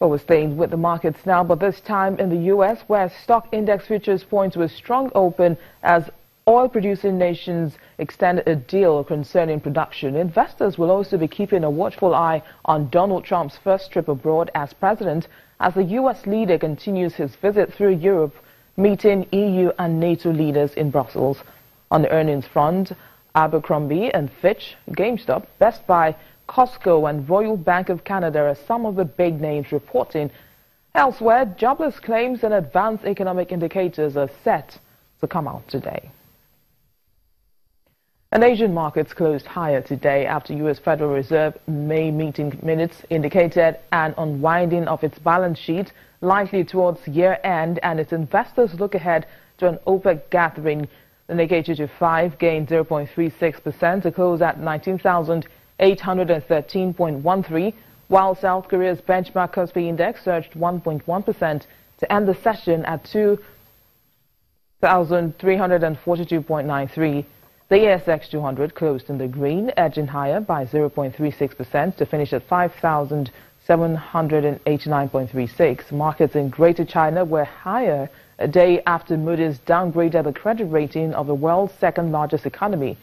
Well, we're staying with the markets now, but this time in the U.S., where stock index futures point to a strong open as oil-producing nations extend a deal concerning production. Investors will also be keeping a watchful eye on Donald Trump's first trip abroad as president, as the U.S. leader continues his visit through Europe, meeting EU and NATO leaders in Brussels. On the earnings front, Abercrombie and Fitch, GameStop, Best Buy, Costco and Royal Bank of Canada are some of the big names reporting. Elsewhere, jobless claims and advanced economic indicators are set to come out today. And Asian markets closed higher today after U.S. Federal Reserve May meeting minutes indicated an unwinding of its balance sheet likely towards year-end, and its investors look ahead to an OPEC gathering. The Nikkei 225 gained 0.36% to close at 19,813.13, while South Korea's benchmark Kospi index surged 1.1% to end the session at 2,342.93. The ASX 200 closed in the green, edging higher by 0.36% to finish at 5,789.36. Markets in Greater China were higher a day after Moody's downgraded the credit rating of the world's second-largest economy.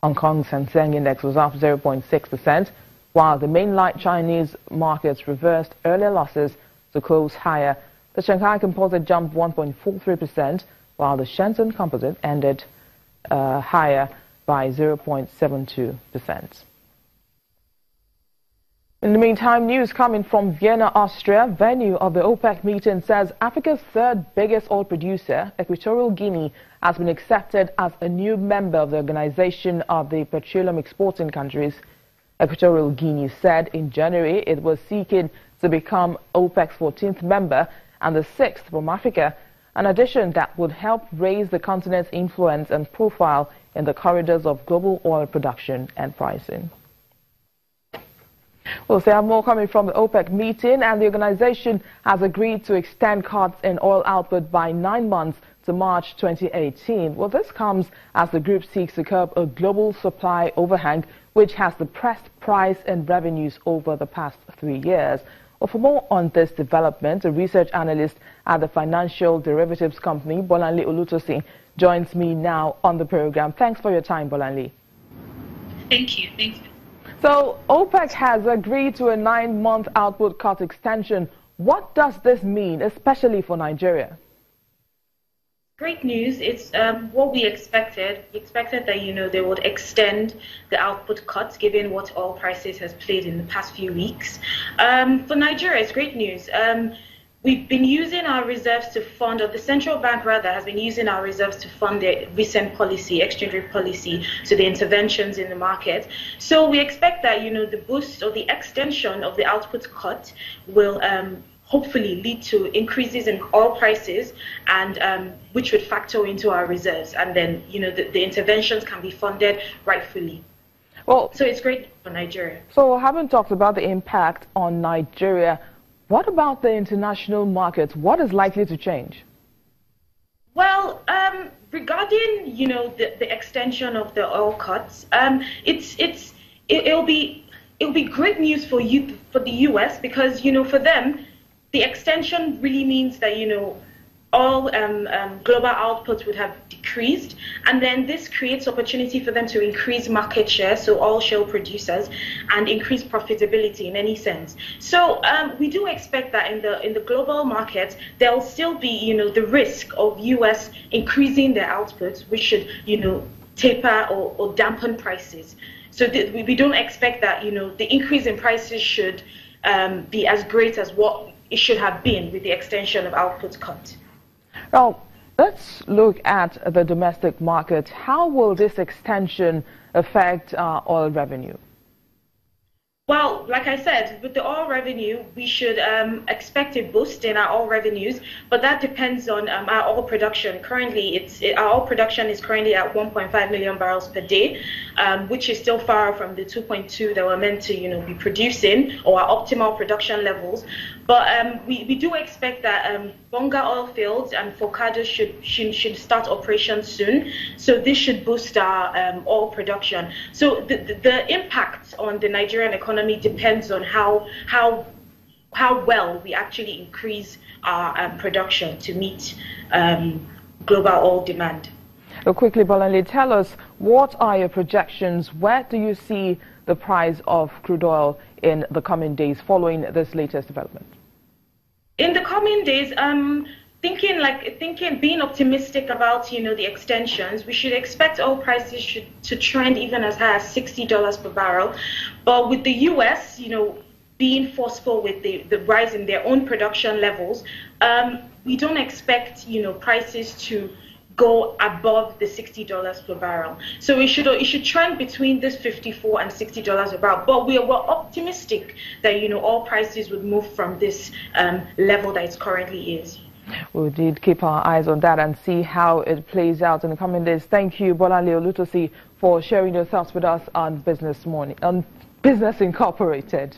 Hong Kong's Hang Seng Index was up 0.6%, while the mainland Chinese markets reversed earlier losses to close higher. The Shanghai Composite jumped 1.43%, while the Shenzhen Composite ended higher by 0.72%. In the meantime, news coming from Vienna, Austria, venue of the OPEC meeting, says Africa's third biggest oil producer, Equatorial Guinea, has been accepted as a new member of the Organization of the Petroleum Exporting Countries. Equatorial Guinea said in January it was seeking to become OPEC's 14th member and the 6th from Africa, an addition that would help raise the continent's influence and profile in the corridors of global oil production and pricing. We'll have more coming from the OPEC meeting, and the organization has agreed to extend cuts in oil output by 9 months to March 2018. Well, this comes as the group seeks to curb a global supply overhang which has depressed price and revenues over the past 3 years. Well, for more on this development, a research analyst at the financial derivatives company, Bolanle Olutosin, joins me now on the program. Thanks for your time, Bolanle. Thank you. Thank you. So OPEC has agreed to a 9-month output cut extension. What does this mean, especially for Nigeria? Great news. It's what we expected. We expected that, they would extend the output cuts given what oil prices has played in the past few weeks. For Nigeria, it's great news. We've been using our reserves to fund, or the central bank rather has been using our reserves to fund the recent policy, exchange rate policy, so the interventions in the market. So we expect that, the boost or the extension of the output cut will hopefully lead to increases in oil prices, and which would factor into our reserves. And then, the interventions can be funded rightfully. Well, so it's great for Nigeria. So I haven't talked about the impact on Nigeria. What about the international markets? What is likely to change? Well, regarding the extension of the oil cuts, it'll be great news for the US, because for them the extension really means that all global output would have decreased, and then this creates opportunity for them to increase market share, so all shale producers, and increase profitability in any sense. So we do expect that in the global market there will still be the risk of US increasing their output, which should taper or dampen prices. So we don't expect that the increase in prices should be as great as what it should have been with the extension of output cut. Now, let's look at the domestic market. How will this extension affect oil revenue? Well, like I said, with the oil revenue, we should expect a boost in our oil revenues, but that depends on our oil production. Currently, our oil production is currently at 1.5 million barrels per day, which is still far from the 2.2 that we're meant to, be producing, or our optimal production levels. But we do expect that Bonga oil fields and Forcado should start operations soon. So this should boost our oil production. So the impact on the Nigerian economy depends on how how well we actually increase our production to meet global oil demand. Quickly, Bolanle, tell us, what are your projections? Where do you see the price of crude oil in the coming days following this latest development? In the coming days, being optimistic about, the extensions, we should expect oil prices to trend even as high as $60 per barrel. But with the U.S., being forceful with the rise in their own production levels, we don't expect, prices to go above the $60 per barrel. So it should trend between this $54 and $60 a barrel. But we're optimistic that, oil prices would move from this level that it currently is. We did keep our eyes on that and see how it plays out in the coming days. Thank you, Bolanle Olutosi, for sharing your thoughts with us on Business Incorporated.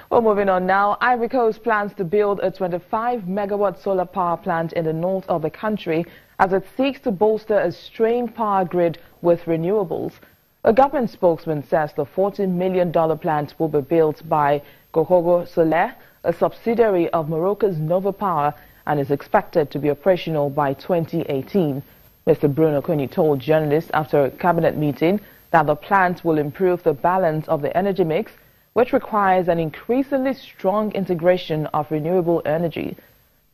Well, moving on now, Ivory Coast plans to build a 25-megawatt solar power plant in the north of the country as it seeks to bolster a strained power grid with renewables. A government spokesman says the $40 million plant will be built by Gohogo Soler, a subsidiary of Morocco's Nova Power, and is expected to be operational by 2018. Mr. Bruno Kony told journalists after a cabinet meeting that the plant will improve the balance of the energy mix, which requires an increasingly strong integration of renewable energy.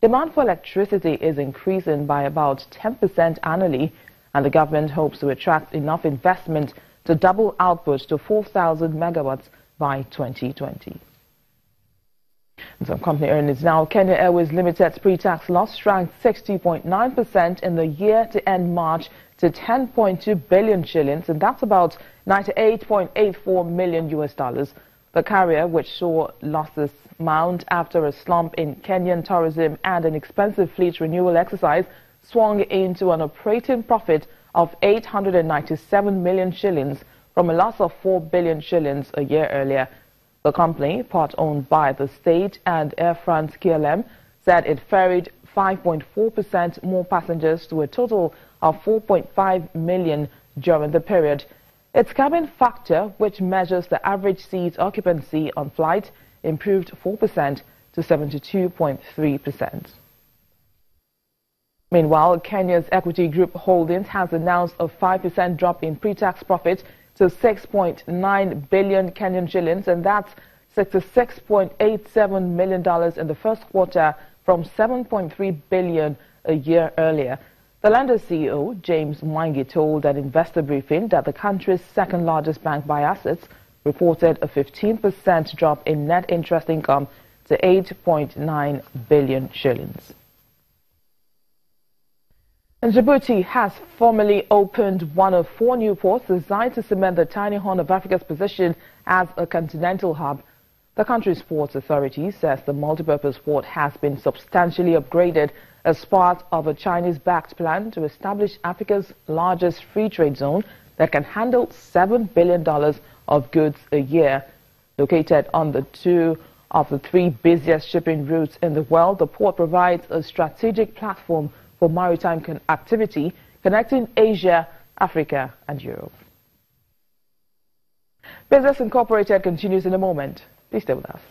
Demand for electricity is increasing by about 10% annually, and the government hopes to attract enough investment to double output to 4,000 megawatts by 2020. And some company earnings now. Kenya Airways Limited's pre-tax loss shrank 60.9% in the year to end March to 10.2 billion shillings, and that's about $98.84 million US. The carrier, which saw losses mount after a slump in Kenyan tourism and an expensive fleet renewal exercise, swung into an operating profit of 897 million shillings from a loss of 4 billion shillings a year earlier. The company, part owned by the state and Air France KLM, said it ferried 5.4% more passengers to a total of 4.5 million during the period. Its cabin factor, which measures the average seat occupancy on flight, improved 4% to 72.3%. Meanwhile, Kenya's Equity Group Holdings has announced a 5% drop in pre-tax profit to 6.9 billion Kenyan shillings, and that's $66.87 million in the first quarter from 7.3 billion a year earlier. The lender's CEO, James Mwangi, told an investor briefing that the country's second-largest bank by assets reported a 15% drop in net interest income to 8.9 billion shillings. And Djibouti has formally opened one of 4 new ports designed to cement the tiny Horn of Africa's position as a continental hub. The country's ports authority says the multipurpose port has been substantially upgraded as part of a Chinese-backed plan to establish Africa's largest free trade zone that can handle $7 billion of goods a year. Located on the 2 of the 3 busiest shipping routes in the world, the port provides a strategic platform for maritime activity connecting Asia, Africa, and Europe. Business Incorporated continues in a moment. Please stay with us.